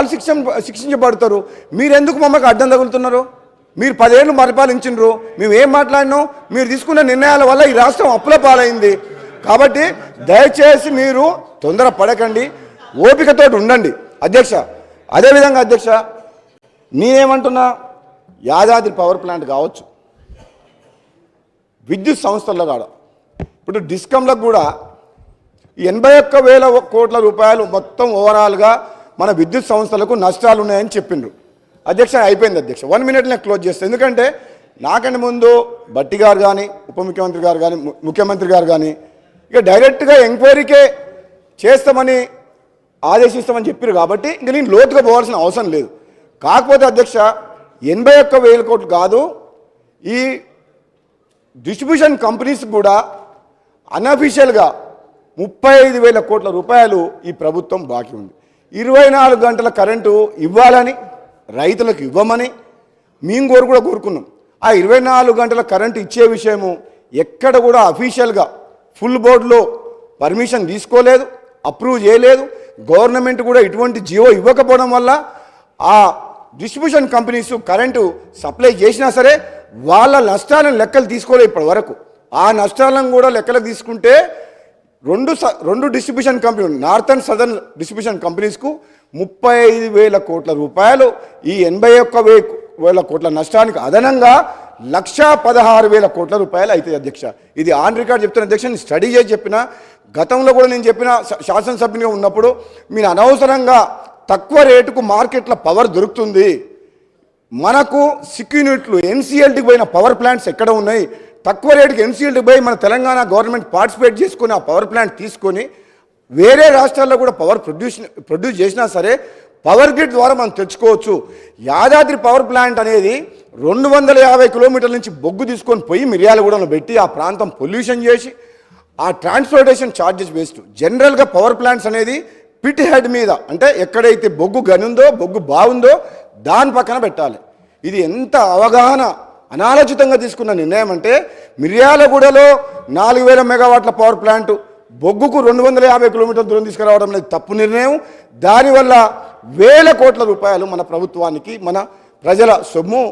వాళ్ళు శిక్షించబడతారు. మీరెందుకు మమ్మల్ని అడ్డం తగులుతున్నారు? మీరు 10 ఏళ్ళు పరిపాలించినారు, మేము ఏం మాట్లాడినాం? మీరు తీసుకున్న నిర్ణయాల వల్ల ఈ రాష్ట్రం అప్పుల పాలైంది. కాబట్టి దయచేసి మీరు తొందర పడకండి, ఓపికతో ఉండండి అధ్యక్ష. అదేవిధంగా అధ్యక్ష, నేనేమంటున్నా, యాదాద్రి పవర్ ప్లాంట్ కావచ్చు, విద్యుత్ సంస్థల్లో కాడ ఇప్పుడు డిస్కంలకు కూడా 81,000 కోట్ల రూపాయలు మొత్తం ఓవరాల్గా మన విద్యుత్ సంస్థలకు నష్టాలు ఉన్నాయని చెప్పిండ్రు అధ్యక్ష. అయిపోయింది అధ్యక్ష, 1 మినిట్లో క్లోజ్ చేస్తాను. ఎందుకంటే నాకంటే ముందు భట్టి గారు కానీ, ఉప ముఖ్యమంత్రి గారు కానీ, ముఖ్యమంత్రి గారు కానీ ఇక డైరెక్ట్గా ఎంక్వైరీకే చేస్తామని ఆదేశిస్తామని చెప్పారు. కాబట్టి ఇంక నేను లోతుగా పోవాల్సిన అవసరం లేదు. కాకపోతే అధ్యక్ష, 81,000 కోట్లు కాదు, ఈ డిస్ట్రిబ్యూషన్ కంపెనీస్ కూడా అన్అఫీషియల్గా 35,000 కోట్ల రూపాయలు ఈ ప్రభుత్వం బాకీ ఉంది. 24 గంటల కరెంటు ఇవ్వాలని, రైతులకు ఇవ్వమని మేము కూడా కోరుకున్నాం. ఆ 24 గంటల కరెంటు ఇచ్చే విషయము ఎక్కడ కూడా అఫీషియల్గా ఫుల్ బోర్డులో పర్మిషన్ తీసుకోలేదు, అప్రూవ్ చేయలేదు. గవర్నమెంట్ కూడా ఇటువంటి జియో ఇవ్వకపోవడం వల్ల ఆ డిస్ట్రిబ్యూషన్ కంపెనీస్ కరెంటు సప్లై చేసినా సరే వాళ్ళ నష్టాలను లెక్కలు తీసుకోలేదు ఇప్పటి వరకు. ఆ నష్టాలను కూడా లెక్కలకు తీసుకుంటే రెండు డిస్ట్రిబ్యూషన్ కంపెనీలు, నార్త్ అండ్ సదర్న్ డిస్ట్రిబ్యూషన్ కంపెనీస్కు 35,000 కోట్ల రూపాయలు, ఈ 81,000 కోట్ల నష్టానికి అదనంగా 1,16,000 కోట్ల రూపాయలు అవుతాయి అధ్యక్ష. ఇది ఆన్ రికార్డ్ చెప్తున్న అధ్యక్ష, నేను స్టడీ చేసి చెప్పిన, గతంలో కూడా నేను చెప్పిన, శాసనసభ్యునిగా ఉన్నప్పుడు మీరు అనవసరంగా తక్కువ రేటుకు మార్కెట్లో పవర్ దొరుకుతుంది. మనకు సిక్ యూనిట్లు ఎన్సీఎల్టీకి పోయిన పవర్ ప్లాంట్స్ ఎక్కడ ఉన్నాయి? తక్కువ రేటుకి ఎన్సీఎల్టీకి పోయి మన తెలంగాణ గవర్నమెంట్ పార్టిసిపేట్ చేసుకొని ఆ పవర్ ప్లాంట్ తీసుకొని వేరే రాష్ట్రాల్లో కూడా పవర్ ప్రొడ్యూస్ చేసినా సరే పవర్ గ్రిడ్ ద్వారా మనం తెచ్చుకోవచ్చు. యాదాద్రి పవర్ ప్లాంట్ అనేది 250 కిలోమీటర్ల నుంచి బొగ్గు తీసుకొని పోయి మిర్యాలగూడలో పెట్టి ఆ ప్రాంతం పొల్యూషన్ చేసి ఆ ట్రాన్స్పోర్టేషన్ ఛార్జెస్ వేస్ట్. జనరల్గా పవర్ ప్లాంట్స్ అనేది పిట్ హెడ్ మీద, అంటే ఎక్కడైతే బొగ్గు గనుందో, బొగ్గు బాగుందో దాని పక్కన పెట్టాలి. ఇది ఎంత అవగాహన అనాలోచితంగా తీసుకున్న నిర్ణయం అంటే, మిర్యాలగూడలో 4,000 మెగావాట్ల పవర్ ప్లాంటు బొగ్గుకు 250 కిలోమీటర్ల దూరం తీసుకురావడం అనేది తప్పు నిర్ణయం. దానివల్ల 1,000 కోట్ల రూపాయలు మన ప్రభుత్వానికి, మన ప్రజల సొమ్ము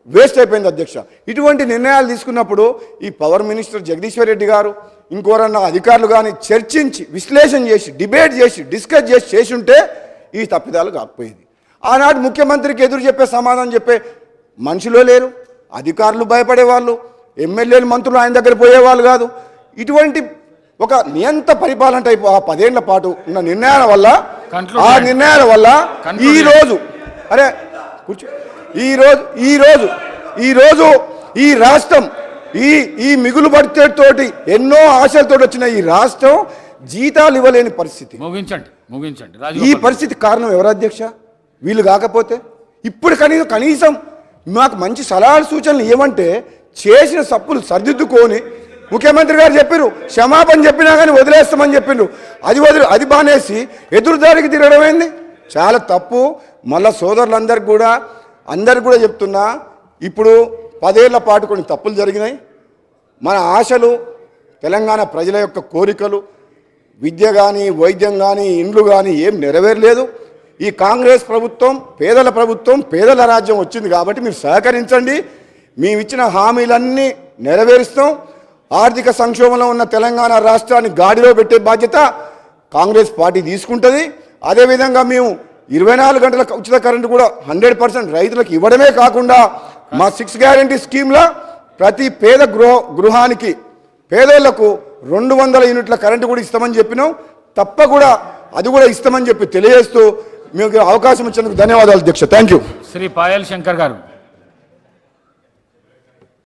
వేస్ట్ అయిపోయింది అధ్యక్ష. ఇటువంటి నిర్ణయాలు తీసుకున్నప్పుడు ఈ పవర్ మినిస్టర్ జగదీశ్వర్ రెడ్డి గారు, ఇంకోరన్నా అధికారులు కానీ చర్చించి, విశ్లేషణ చేసి, డిబేట్ చేసి, డిస్కస్ చేసి ఉంటే ఈ తప్పిదాలు కాకపోయేది. ఆనాడు ముఖ్యమంత్రికి ఎదురు చెప్పే, సమాధానం చెప్పే మనుషులో లేరు, అధికారులు భయపడేవాళ్ళు, ఎమ్మెల్యేలు మంత్రులు ఆయన దగ్గర పోయేవాళ్ళు కాదు. ఇటువంటి ఒక నియంత పరిపాలన టైపు ఆ 10 ఏళ్ల పాటు ఉన్న నిర్ణయాల వల్ల, ఆ నిర్ణయాల వల్ల ఈరోజు ఈ రాష్ట్రం ఈ మిగులు బడ్జెట్తోటి ఎన్నో ఆశలతో వచ్చిన ఈ రాష్ట్రం జీతాలు ఇవ్వలేని పరిస్థితి. ముగించండి. ఈ పరిస్థితి కారణం ఎవరు అధ్యక్ష? వీళ్ళు కాకపోతే ఇప్పుడు కనీసం మాకు మంచి సలహాలు సూచనలు ఏమంటే చేసిన తప్పులు సరిదిద్దుకొని, ముఖ్యమంత్రి గారు చెప్పారు క్షమాపణ చెప్పినా కానీ వదిలేస్తామని చెప్పిండ్రు. అది బానేసి ఎదురుదారికి తిరగడమైంది, చాలా తప్పు. మళ్ళా సోదరులందరికీ కూడా చెప్తున్నా, ఇప్పుడు 10 ఏళ్ల పాటు కొన్ని తప్పులు జరిగినాయి. మన ఆశలు, తెలంగాణ ప్రజల యొక్క కోరికలు, విద్య కానీ, వైద్యం కానీ, ఇండ్లు కానీ ఏం నెరవేరలేదు. ఈ కాంగ్రెస్ ప్రభుత్వం పేదల ప్రభుత్వం, పేదల రాజ్యం వచ్చింది కాబట్టి మీరు సహకరించండి. మేము ఇచ్చిన హామీలన్నీ నెరవేరుస్తాం. ఆర్థిక సంక్షోభంలో ఉన్న తెలంగాణ రాష్ట్రాన్ని గాడిలో పెట్టే బాధ్యత కాంగ్రెస్ పార్టీ తీసుకుంటుంది. అదేవిధంగా మేము 24 గంటల ఉచిత కరెంటు కూడా 100% రైతులకు ఇవ్వడమే కాకుండా మా 6 గ్యారంటీ స్కీమ్లో ప్రతి పేద గృహానికి, పేదోళ్లకు 200 యూనిట్ల కరెంటు కూడా ఇస్తామని చెప్పినాం. తప్పకుండా అది కూడా ఇస్తామని చెప్పి తెలియజేస్తూ మీకు అవకాశం ఇచ్చినందుకు ధన్యవాదాలు అధ్యక్ష. Thank you. శ్రీ పాయల్ శంకర్ గారు.